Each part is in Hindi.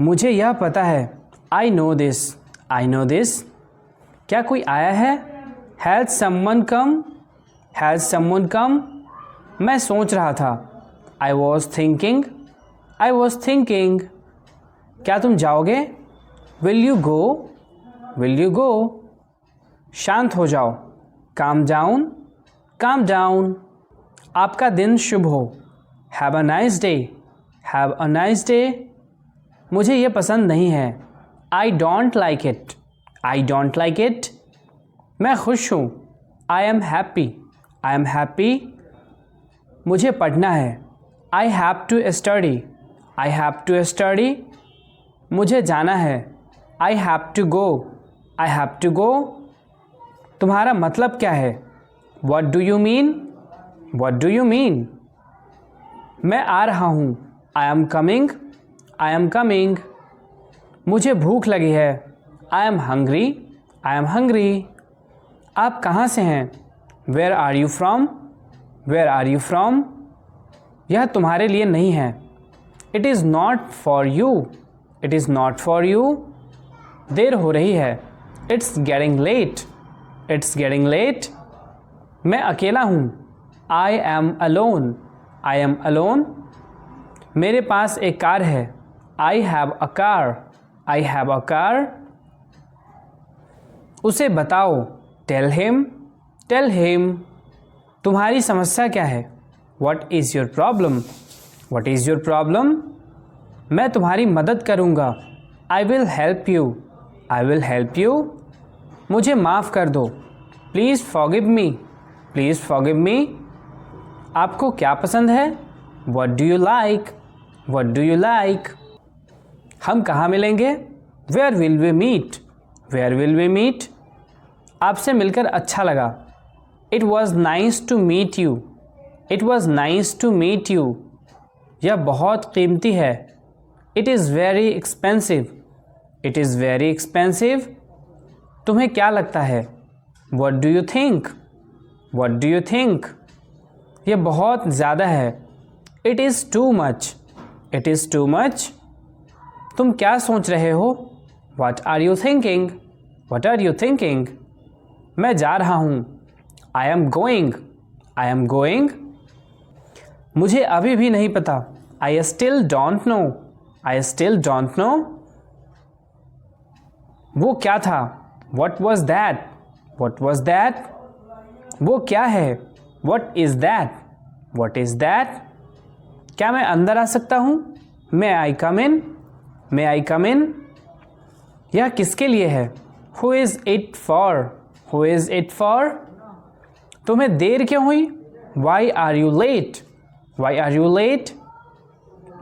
मुझे यह पता है। I know this. I know this. क्या कोई आया है? Has someone come? Has someone come? मैं सोच रहा था। I was thinking. I was thinking. क्या तुम जाओगे? Will you go? Will you go? शांत हो जाओ। Calm down. Calm down. आपका दिन शुभ हो। Have a nice day. Have a nice day. मुझे ये पसंद नहीं है। I don't like it. I don't like it. मैं खुश हूँ। I am happy. I am happy. मुझे पढ़ना है। I have to study. I have to study. मुझे जाना है। I have to go. I have to go. तुम्हारा मतलब क्या है? What do you mean? What do you mean? मैं आ रहा हूँ। I am coming. I am coming. मुझे भूख लगी है। I am hungry. I am hungry. आप कहाँ से हैं? Where are you from? Where are you from? यह तुम्हारे लिए नहीं है। It is not for you. It is not for you. देर हो रही है। It's getting late. It's getting late. मैं अकेला हूँ। I am alone. I am alone. मेरे पास एक कार है। I have a car. I have a car. उसे बताओ। Tell him. Tell him. तुम्हारी समस्या क्या है? What is your problem? What is your problem? मैं तुम्हारी मदद करूँगा। I will help you. I will help you. मुझे माफ़ कर दो। Please forgive me. Please forgive me. आपको क्या पसंद है? What do you like? What do you like? हम कहाँ मिलेंगे? Where will we meet? Where will we meet? आपसे मिलकर अच्छा लगा। It was nice to meet you. It was nice to meet you. यह बहुत कीमती है। It is very expensive. It is very expensive. तुम्हें क्या लगता है? What do you think? What do you think? यह बहुत ज़्यादा है। It is too much. It is too much. तुम क्या सोच रहे हो? What are you thinking? What are you thinking? मैं जा रहा हूँ। I am going. I am going. मुझे अभी भी नहीं पता। I still don't know. I still don't know. वो क्या था? What was that? What was that? वो क्या है? What is that? What is that? क्या मैं अंदर आ सकता हूँ? मे आई कम इन? मे आई कम इन? यह किसके लिए है? Who is it for? Who is it for? तुम्हें देर क्यों हुई? Why are you late? Why are you late?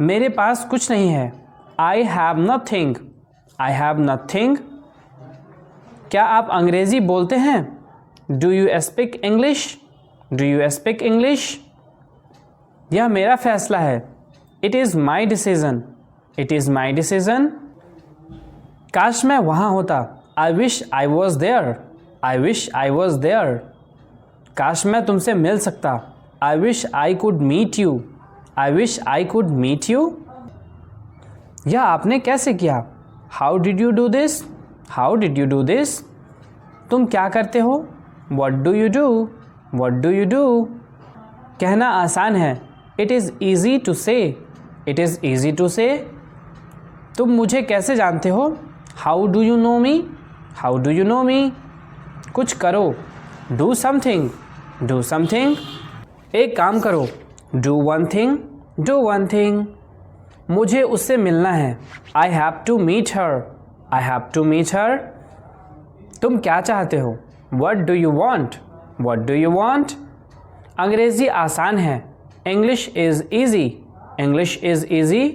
मेरे पास कुछ नहीं है। I have nothing. I have nothing. क्या आप अंग्रेज़ी बोलते हैं? Do you speak English? Do you speak English? यह मेरा फैसला है। It is my decision. It is my decision. काश मैं वहाँ होता। I wish I was there. I wish I was there. काश मैं तुमसे मिल सकता। I wish I could meet you. I wish I could meet you. यह आपने कैसे किया? How did you do this? How did you do this? तुम क्या करते हो? What do you do? What do you do? कहना आसान है। It is easy to say. It is easy to say. तुम मुझे कैसे जानते हो? How do you know me? How do you know me? कुछ करो। Do something. Do something. एक काम करो। Do one thing. Do one thing. मुझे उससे मिलना है। I have to meet her. I have to meet her. तुम क्या चाहते हो? What do you want? What do you want? अंग्रेज़ी आसान है। English is easy. English is easy.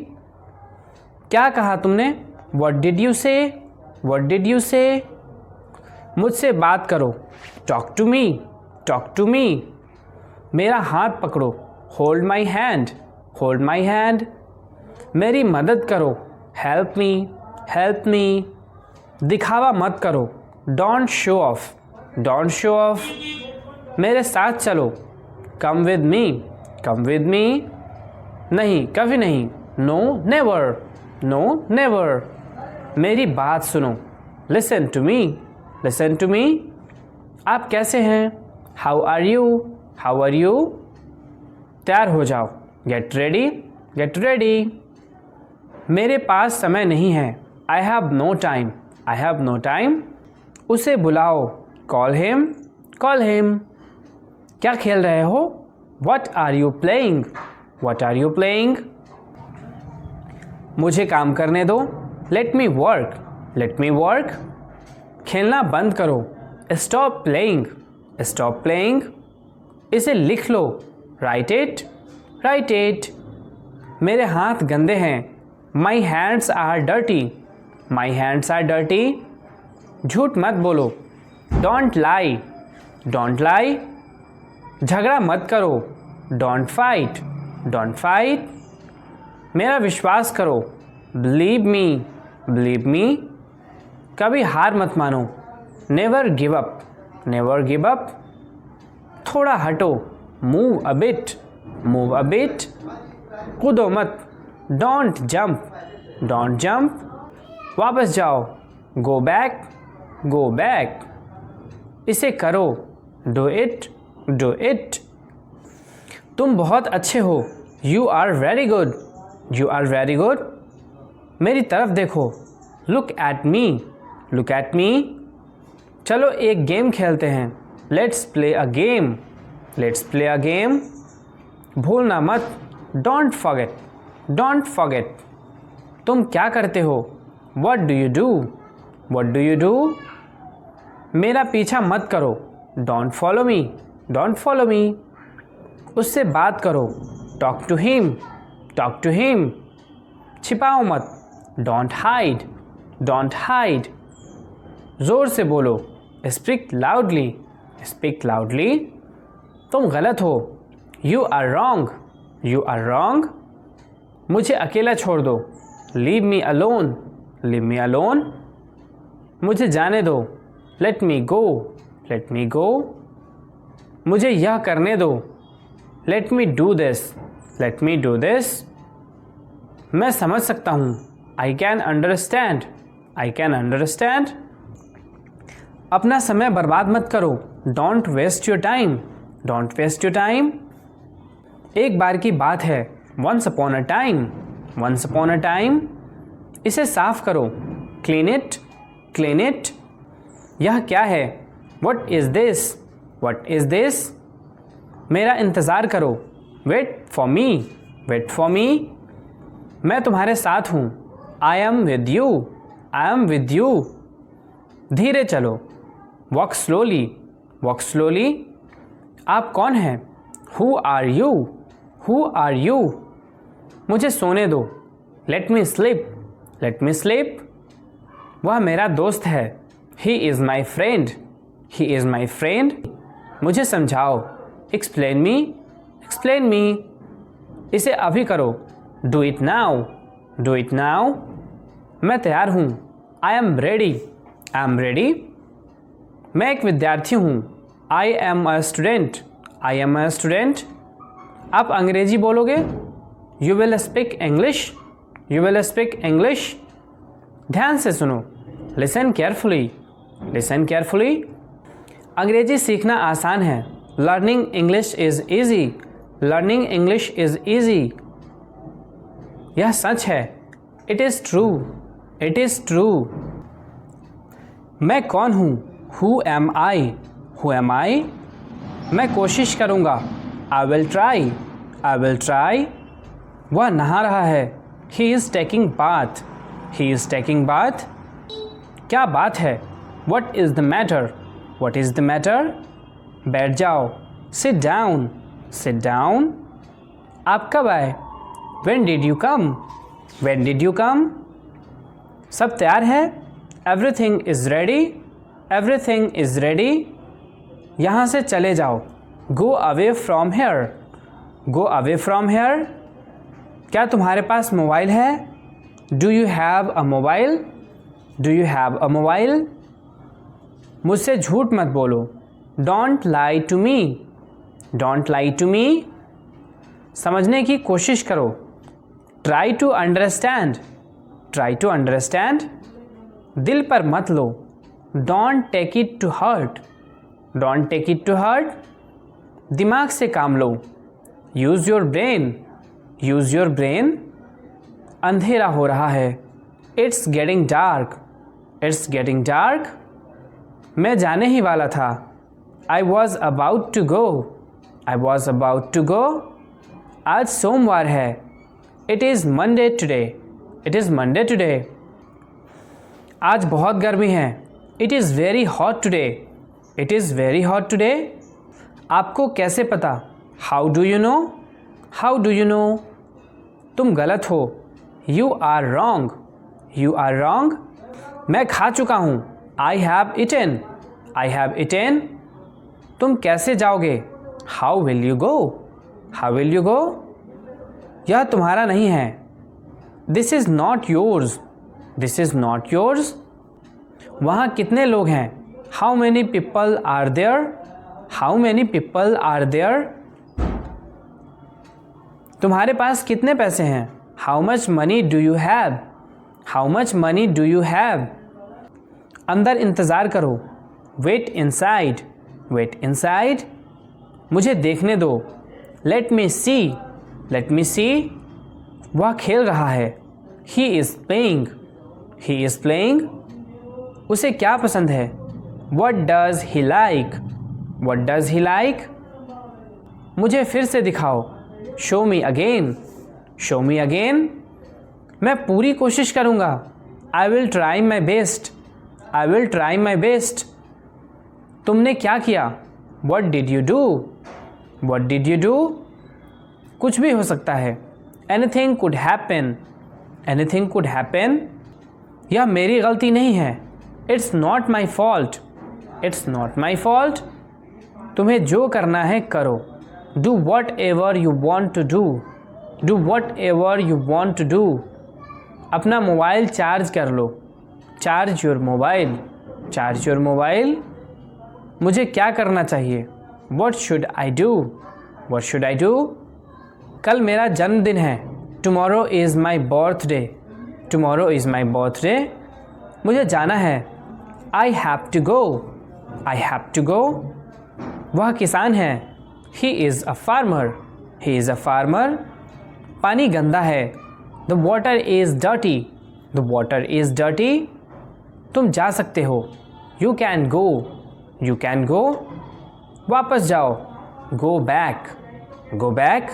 क्या कहा तुमने? What did you say? What did you say? मुझसे बात करो। Talk to me. Talk to me. मेरा हाथ पकड़ो। Hold my hand. Hold my hand. मेरी मदद करो। Help me. Help me. दिखावा मत करो। Don't show off. Don't show off. मेरे साथ चलो। Come with me. Come with me. नहीं, कभी नहीं। No never. No never. मेरी बात सुनो, listen to me, listen to me. आप कैसे हैं? How are you, how are you. तैयार हो जाओ, गेट रेडी, गेट रेडी। मेरे पास समय नहीं है, I have no time, I have no time. उसे बुलाओ, कॉल हिम, कॉल हिम। क्या खेल रहे हो? What are you playing, what are you playing. मुझे काम करने दो, let me work, let me work. खेलना बंद करो, स्टॉप प्लेइंग, स्टॉप प्लेइंग। इसे लिख लो, राइट इट, राइट इट। मेरे हाथ गंदे हैं, my hands are dirty, my hands are dirty. झूठ मत बोलो, डोंट लाई, डोंट लाई। झगड़ा मत करो, डोंट फाइट, डोंट फाइट। मेरा विश्वास करो, बिलीव मी, बिलीव मी। कभी हार मत मानो, never give up, never give up. थोड़ा हटो, move a bit, move a bit. कूदो मत, डोंट जंप, डोंट जंप। वापस जाओ, गो बैक, गो बैक। इसे करो, डू इट, डू इट। तुम बहुत अच्छे हो, you are very good, you are very good. मेरी तरफ देखो, look at me, look at me. चलो एक गेम खेलते हैं, let's play a game, let's play a game. भूलना मत, डोंट फॉरगेट, डोंट फॉरगेट। तुम क्या करते हो? What do you do, what do you do. मेरा पीछा मत करो, don't follow me, don't follow me. उससे बात करो, talk to him, talk to him. छिपाओ मत, डोंट हाइड, डोंट हाइड। ज़ोर से बोलो, स्पीक लाउडली, स्पीक लाउडली। तुम गलत हो, you are wrong, you are wrong. मुझे अकेला छोड़ दो, leave me alone, leave me alone. मुझे जाने दो, लेट मी गो, लेट मी गो। मुझे यह करने दो, let me do this, let me do this. मैं समझ सकता हूँ, I can understand, I can understand. अपना समय बर्बाद मत करो, don't waste your time, don't waste your time. एक बार की बात है, once upon a time, once upon a time. इसे साफ करो, क्लीन इट, क्लीन इट। यह क्या है? What is this, what is this. मेरा इंतज़ार करो, wait for me, wait for me. मैं तुम्हारे साथ हूँ, I am with you, I am with you. धीरे चलो, वॉक स्लोली, वॉक स्लोली। आप कौन हैं? Who are you, who are you. मुझे सोने दो, let me sleep, let me sleep. वह मेरा दोस्त है, he is my friend, he is my friend. मुझे समझाओ, एक्सप्लेन मी, एक्सप्लेन मी। इसे अभी करो, do it now, do it now. मैं तैयार हूँ, I am ready, I am ready. मैं एक विद्यार्थी हूँ, I am a student, I am a student. आप अंग्रेजी बोलोगे, you will speak English, you will speak English. ध्यान से सुनो, लिसन केयरफुली, लिसन केयरफुली। अंग्रेजी सीखना आसान है, learning English is easy, learning English is easy. यह सच है, it is true, it is true. मैं कौन हूँ? Who am I, who am I. मैं कोशिश करूँगा, I will try, I will try. वह नहा रहा है, he is taking bath, he is taking bath. क्या बात है? What is the matter, what is the matter. बैठ जाओ, सिट डाउन, सिट डाउन। आप कब आए? When did you come, when did you come. सब तैयार है? Everything is ready, everything is ready. यहाँ से चले जाओ, go away from here, go away from here. क्या तुम्हारे पास मोबाइल है? Do you have a mobile, do you have a mobile. मुझसे झूठ मत बोलो, don't lie to me, don't lie to me. समझने की कोशिश करो, try to understand, try to understand, दिल पर मत लो, don't take it to hurt, don't take it to hurt, दिमाग से काम लो, use your brain, use your brain, अंधेरा हो रहा है, it's getting dark, it's getting dark, मैं जाने ही वाला था, I was about to go, I was about to go, आज सोमवार है, it is Monday today, it is Monday today, आज बहुत गर्मी है, it is very hot today, it is very hot today, आपको कैसे पता, how do you know, how do you know, तुम गलत हो, you are wrong, you are wrong, मैं खा चुका हूँ, I have eaten, I have eaten, तुम कैसे जाओगे, how will you go, how will you go, यह तुम्हारा नहीं है, this is not yours, this is not yours, वहाँ कितने लोग हैं, how many people are there, how many people are there, तुम्हारे पास कितने पैसे हैं, how much money do you have, how much money do you have, अंदर इंतज़ार करो, वेट इनसाइड, वेट इनसाइड, मुझे देखने दो, लेट मी सी, लेट मी सी, वह खेल रहा है, he is playing, he is playing, उसे क्या पसंद है, what does he like, what does he like, मुझे फिर से दिखाओ, show me again, show me again, मैं पूरी कोशिश करूँगा, I will try my best, I will try my best, तुमने क्या किया, what did you do, what did you do, कुछ भी हो सकता है, anything could happen, anything could happen, यह मेरी गलती नहीं है, it's not my fault, it's not my fault, तुम्हें जो करना है करो, do whatever you want to do, do whatever you want to do, अपना मोबाइल चार्ज कर लो, charge your mobile, charge your mobile, मुझे क्या करना चाहिए, what should I do, what should I do, कल मेरा जन्मदिन है, tomorrow is my birthday, tomorrow is my birthday, मुझे जाना है, I have to go, I have to go, वह किसान है, he is a farmer, he is a farmer, पानी गंदा है, the water is dirty, the water is dirty, तुम जा सकते हो, you can go, you can go, वापस जाओ, गो बैक, गो बैक,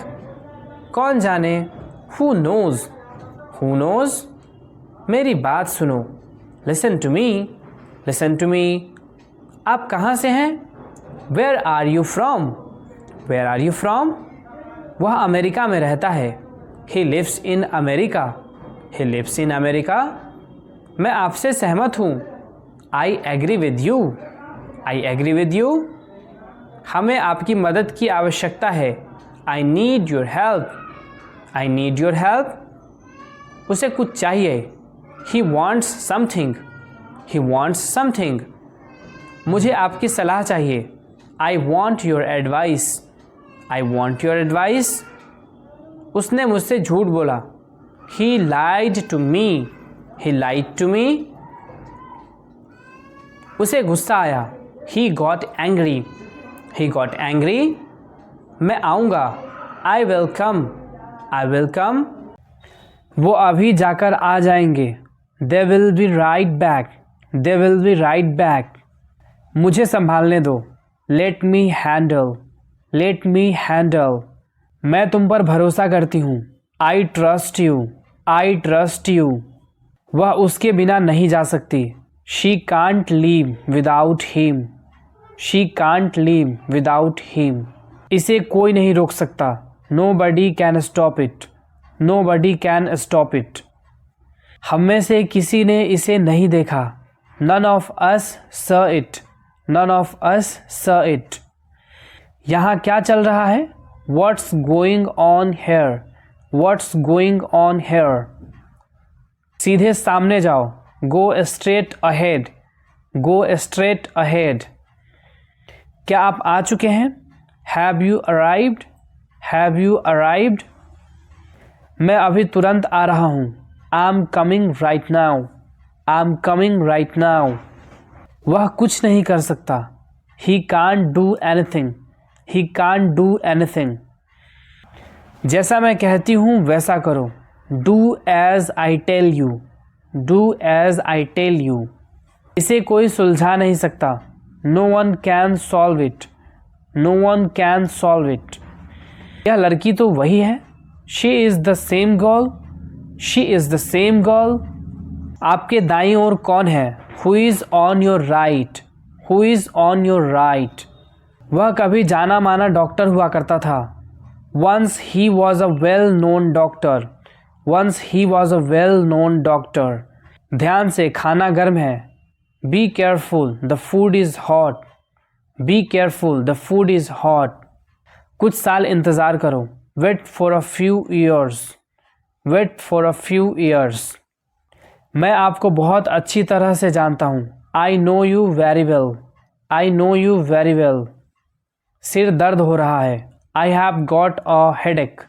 कौन जाने, हु नोज़, हु नोज़, मेरी बात सुनो, listen to me, listen to me, आप कहाँ से हैं, where are you from, where are you from, वह अमेरिका में रहता है, he lives in America, he lives in America, मैं आपसे सहमत हूँ, I agree with you, I agree with you, हमें आपकी मदद की आवश्यकता है, I need your help, I need your help, उसे कुछ चाहिए, he wants something, he wants something, मुझे आपकी सलाह चाहिए, I want your advice, I want your advice, उसने मुझसे झूठ बोला, ही लाइड to me, he light to me, उसे गुस्सा आया, he got angry, he got angry, मैं आऊँगा, I will come, I will come, वो अभी जाकर आ जाएंगे, they will be right back, they will be right back, मुझे संभालने दो, let me handle, let me handle, मैं तुम पर भरोसा करती हूँ, I trust you, I trust you, वह उसके बिना नहीं जा सकती, she can't leave without him, she can't leave without him, इसे कोई नहीं रोक सकता, nobody can stop it, nobody can stop it, हम में से किसी ने इसे नहीं देखा, नन ऑफ अस स इट, नन ऑफ अस स इट, यहाँ क्या चल रहा है, what's going on here, what's going on here, सीधे सामने जाओ, go straight ahead, go straight ahead, क्या आप आ चुके हैं, have you arrived, have you arrived, मैं अभी तुरंत आ रहा हूँ, I am coming right now, I am coming right now. वह कुछ नहीं कर सकता, he can't do anything, he can't do anything. जैसा मैं कहती हूँ वैसा करो, do as I tell you, do as I tell you. इसे कोई सुलझा नहीं सकता, no one can solve it, no one can solve it. यह लड़की तो वही है, she is the same girl, she is the same girl. आपके दाईं ओर कौन है, who is on your right, who is on your right. वह कभी जाना माना डॉक्टर हुआ करता था, once he was a well known doctor, once he was a well known doctor. ध्यान से, खाना गर्म है, be careful the food is hot, be careful the food is hot. कुछ साल इंतज़ार करो, wait for a few years, wait for a few years. मैं आपको बहुत अच्छी तरह से जानता हूँ, I know you very well, I know you very well. सिर दर्द हो रहा है, I have got a headache,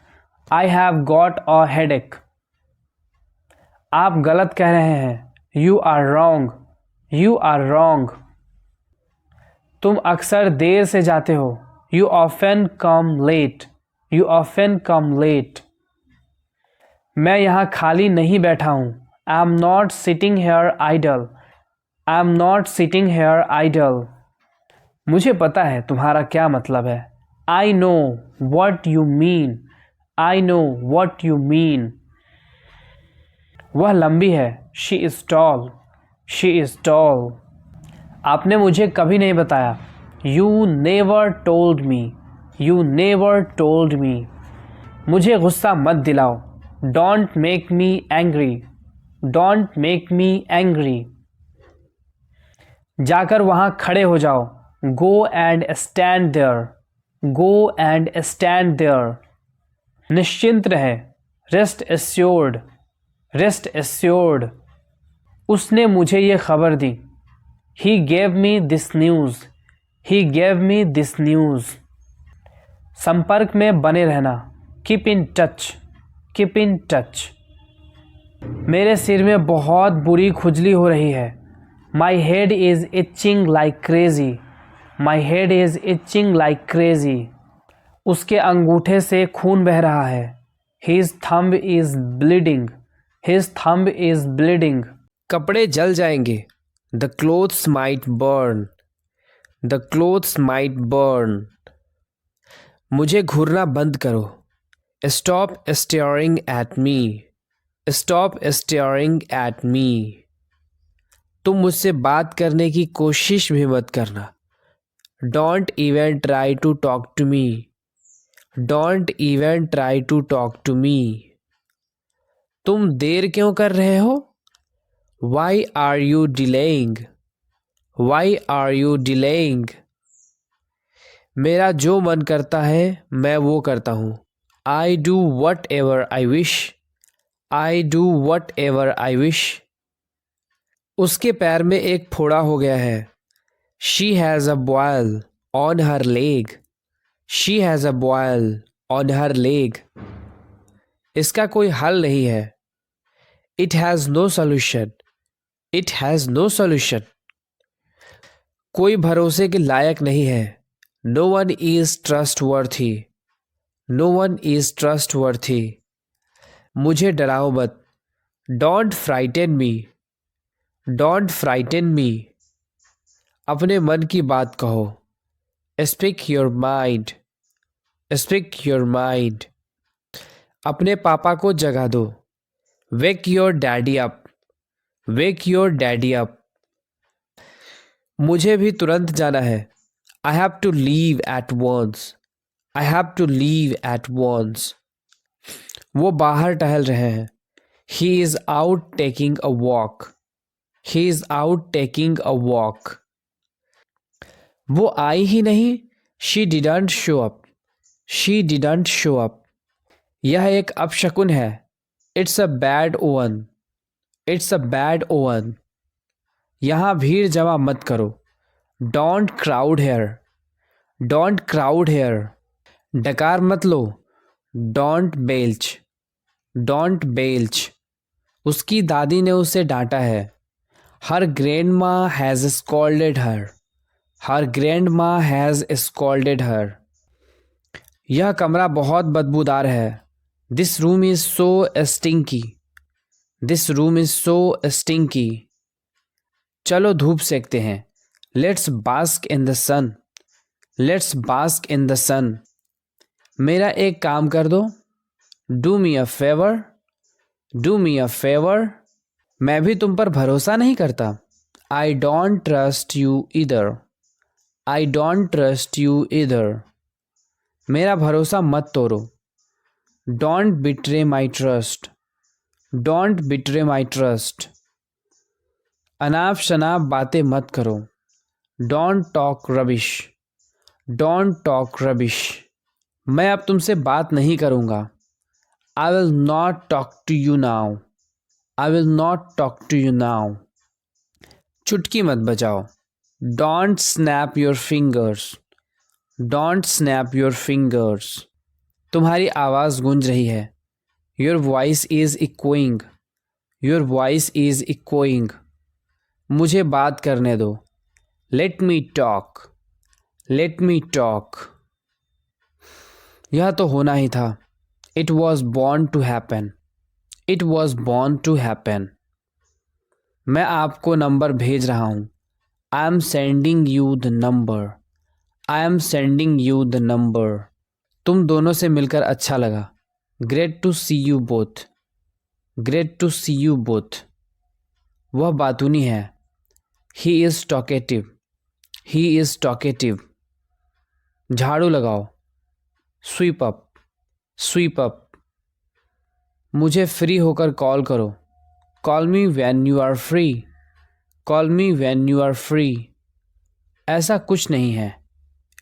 I have got a headache. आप गलत कह रहे हैं, you are wrong, you are wrong. तुम अक्सर देर से जाते हो, you often come late, you often come late. मैं यहाँ खाली नहीं बैठा हूँ, I am not sitting here idle, I am not sitting here idle. मुझे पता है तुम्हारा क्या मतलब है, I know what you mean, I know what you mean. वह लंबी है, she is tall, she is tall. आपने मुझे कभी नहीं बताया, you never told me, you never told me. मुझे गुस्सा मत दिलाओ, don't make me angry, don't make me angry. जाकर वहाँ खड़े हो जाओ, go and stand there, go and stand there. निश्चिंत रहे, रेस्ट एश्योर्ड, रेस्ट एश्योर्ड। उसने मुझे ये खबर दी, he gave me this news, he gave me this news. संपर्क में बने रहना, keep in touch, keep in touch. मेरे सिर में बहुत बुरी खुजली हो रही है, my head is itching like crazy, my head is itching like crazy. उसके अंगूठे से खून बह रहा है, his thumb is bleeding, his thumb is bleeding. कपड़े जल जाएंगे, the clothes might burn, the clothes might burn. मुझे घूरना बंद करो, stop staring at me, stop staring at me. तुम मुझसे बात करने की कोशिश भी मत करना, don't even try to talk to me, don't even try to talk to me. तुम देर क्यों कर रहे हो, why are you delaying, why are you delaying. मेरा जो मन करता है मैं वो करता हूँ, I do whatever I wish, I do whatever I wish. उसके पैर में एक फोड़ा हो गया है, she has a boil on her leg, she has a boil on her leg. इसका कोई हल नहीं है, it has no solution, it has no solution. कोई भरोसे के लायक नहीं है, no one is trustworthy, no one is trustworthy. मुझे डराओ मत, don't frighten me, don't frighten me. अपने मन की बात कहो, speak your mind, speak your mind. अपने पापा को जगा दो, wake your daddy up, wake your daddy up. मुझे भी तुरंत जाना है, I have to leave at once, I have to leave at once. वो बाहर टहल रहे हैं, he is out taking a walk, he is out taking a walk. वो आई ही नहीं, she didn't show up, she didn't show up. यह एक अपशकुन है, it's a bad omen, it's a bad omen. यहाँ भीड़ जमा मत करो, don't crowd here, don't crowd here. डकार मत लो, डोंट बेल्च, डोंट बेल्च। उसकी दादी ने उसे डांटा है। Her grandma has scolded her. Her grandma has scolded her. यह कमरा बहुत बदबूदार है। This room is so stinky. This room is so stinky. चलो धूप सेकते हैं। Let's bask in the sun. Let's bask in the sun. मेरा एक काम कर दो। Do me a favour. Do me a favour. मैं भी तुम पर भरोसा नहीं करता। आई डोंट ट्रस्ट यू इधर। आई डोंट ट्रस्ट यू इधर। मेरा भरोसा मत तोड़ो। Don't betray my trust. Don't betray my trust. अनाप शनाप बातें मत करो। Don't talk rubbish. Don't talk rubbish. मैं अब तुमसे बात नहीं करूँगा। I will not talk to you now. I will not talk to you now. चुटकी मत बजाओ। Don't snap your fingers. Don't snap your fingers. तुम्हारी आवाज़ गूंज रही है। Your voice is echoing. Your voice is echoing. मुझे बात करने दो। Let me talk. Let me talk. यह तो होना ही था। It was born to happen. It was born to happen. मैं आपको नंबर भेज रहा हूँ। I am sending you the number. I am sending you the number. तुम दोनों से मिलकर अच्छा लगा। Great to see you both. Great to see you both. वह बातूनी है। He is talkative. He is talkative. झाड़ू लगाओ। Sweep up. SVEEP up. मुझे फ्री होकर कॉल करो। Call me when you are free. Call me when you are free. ऐसा कुछ नहीं है।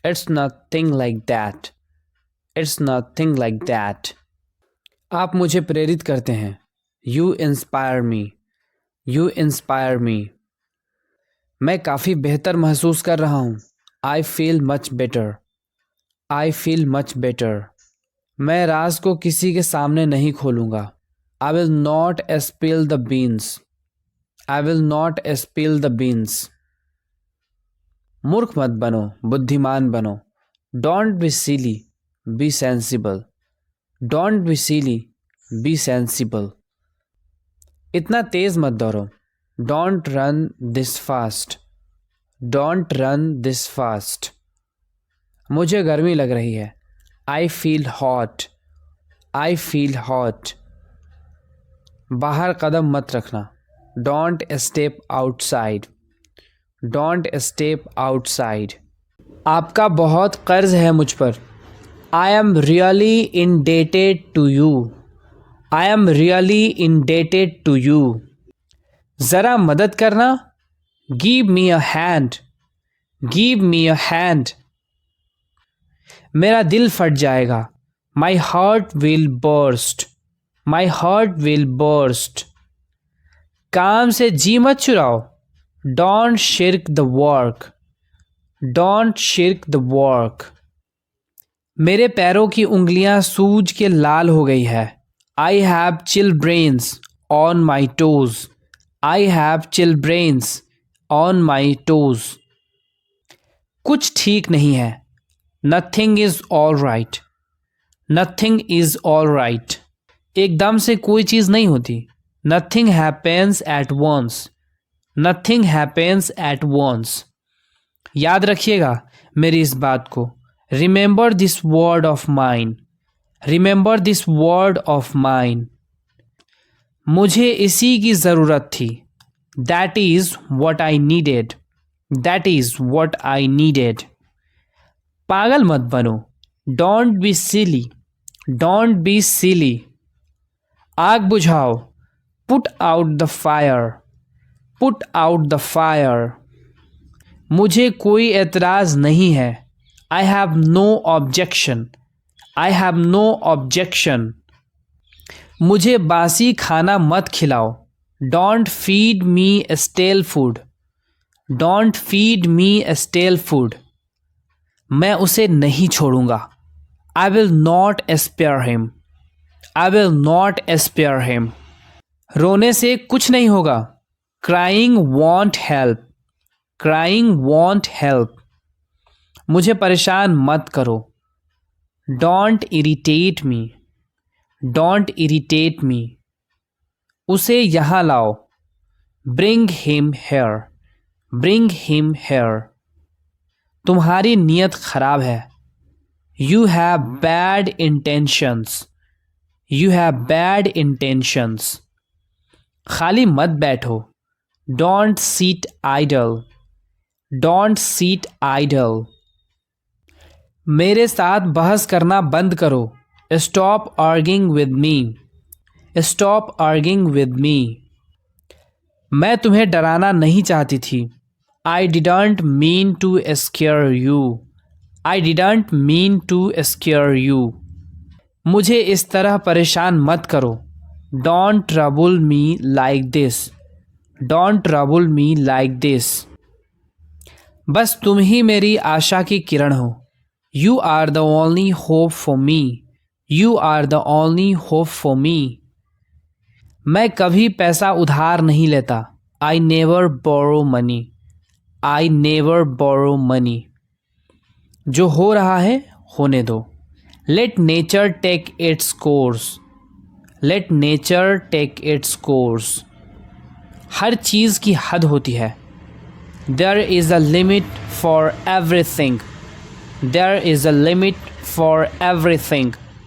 It's nothing like that. It's nothing like that. आप मुझे प्रेरित करते हैं। You inspire me. You inspire me. मैं काफ़ी बेहतर महसूस कर रहा हूँ। I feel much better. I feel much better. मैं राज को किसी के सामने नहीं खोलूँगा। I will not spill the beans. I will not spill the beans. मूर्ख मत बनो, बुद्धिमान बनो। Don't be silly, be sensible. Don't be silly, be sensible. इतना तेज मत दौड़ो। Don't run this fast. Don't run this fast. मुझे गर्मी लग रही है। I feel hot. I feel hot. बाहर कदम मत रखना। Don't step outside. Don't step outside. आपका बहुत कर्ज है मुझ पर। I am really indebted to you. I am really indebted to you. ज़रा मदद करना। Give me a hand. Give me a hand. मेरा दिल फट जाएगा। My heart will burst. My heart will burst. काम से जी मत चुराओ। Don't shirk the work. Don't shirk the work. मेरे पैरों की उंगलियां सूज के लाल हो गई है। I have chilblains on my toes. I have chilblains on my toes. कुछ ठीक नहीं है। Nothing is all right. Nothing is all right. एकदम से कोई चीज़ नहीं होती। Nothing happens at once. Nothing happens at once. याद रखिएगा मेरी इस बात को। Remember this word of mine. Remember this word of mine. मुझे इसी की ज़रूरत थी। That is what I needed. That is what I needed. पागल मत बनो। Don't be silly. Don't be silly. आग बुझाओ। Put out the fire. Put out the fire. मुझे कोई एतराज़ नहीं है। I have no objection. I have no objection. मुझे बासी खाना मत खिलाओ। Don't feed me stale food. Don't feed me stale food. मैं उसे नहीं छोड़ूंगा। I will not spare him. I will not spare him. रोने से कुछ नहीं होगा. Crying won't help. Crying won't help. मुझे परेशान मत करो. Don't irritate me. Don't irritate me. उसे यहाँ लाओ. Bring him here. Bring him here. तुम्हारी नीयत खराब है. You have bad intentions. You have bad intentions. खाली मत बैठो. Don't sit idle. Don't sit idle. मेरे साथ बहस करना बंद करो. Stop arguing with me. Stop arguing with me. मैं तुम्हें डराना नहीं चाहती थी. I didn't mean to scare you. I didn't mean to scare you. मुझे इस तरह परेशान मत करो. Don't trouble me like this. Don't trouble me like this. बस तुम ही मेरी आशा की किरण हो. You are the only hope for me. You are the only hope for me. मैं कभी पैसा उधार नहीं लेता. I never borrow money. I never borrow money. जो हो रहा है होने दो. Let nature take its course. Let nature take its course. हर चीज़ की हद होती है. There is a limit for everything. There is a limit for everything.